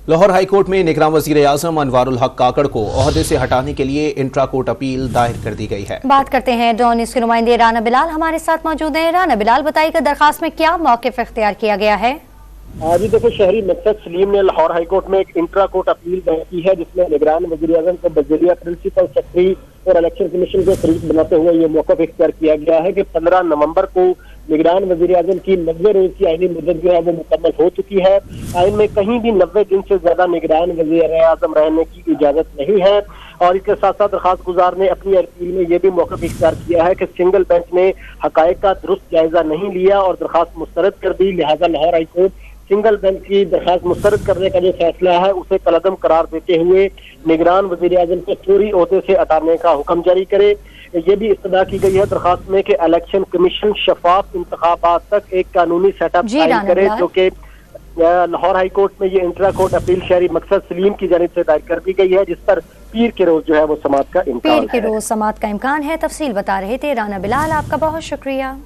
Lahore high court में निगरान वज़ीर आज़म अनवारुल हक काकड़ को ओहदे से हटाने के लिए इंट्रा कोर्ट अपील दायर कर दी गई है। बात करते हैं डॉन न्यूज़ के नुमाइंदे राना बिलाल हमारे साथ मौजूद हैं। राना बिलाल, बताइएगा दरखास्त में क्या मौक़िफ़ इख्तियार किया गया है? जी देखो, शहरी मकसद सलीम ने लाहौर हाई कोर्ट में एक इंट्रा कोर्ट अपील दायर की है, जिसमें निगरान वज़ीर आज़म को बजरिया प्रिंसिपल सेक्रेटरी और इलेक्शन कमीशन को फरीक बनाते हुए ये मौक़िफ़ इख्तियार किया गया है कि 15 नवंबर को निगरान वज़ीर आज़म की 90 रोज की आईनी मुद्दत जो है वो मुकम्मल हो चुकी है। आइन में कहीं भी 90 दिन से ज्यादा निगरान वज़ीर आज़म रहने की इजाजत नहीं है। और इसके साथ साथ दरखास्त गुजार ने अपनी अपील में यह भी मौक़िफ़ इख्तियार किया है कि सिंगल बेंच ने हक़ाइक़ का दुरुस्त जायजा नहीं लिया और दरखास्त मुस्तरद कर दी, लिहाजा Lahore high court single bench की दरखास्त मुस्तरद करने का जो फैसला है उसे कलअदम करार देते हुए निगरान वज़ीर आज़म को फौरी ओहदे से हटाने का हुक्म जारी करे। ये भी इस्तदा की गई है दरखास्त में कि इलेक्शन कमीशन शफाफ इंतखाबात तक एक कानूनी सेटअप कायम करे, जो कि लाहौर हाई कोर्ट में ये इंट्रा कोर्ट अपील शहरी मकसद सलीम की जानिब से दायर कर दी गई है, जिस पर पीर के रोज जो है वो समाअत का इम्कान है। पीर के रोज समाअत का इम्कान है। तफसील बता रहे थे राना बिलाल, आपका बहुत शुक्रिया।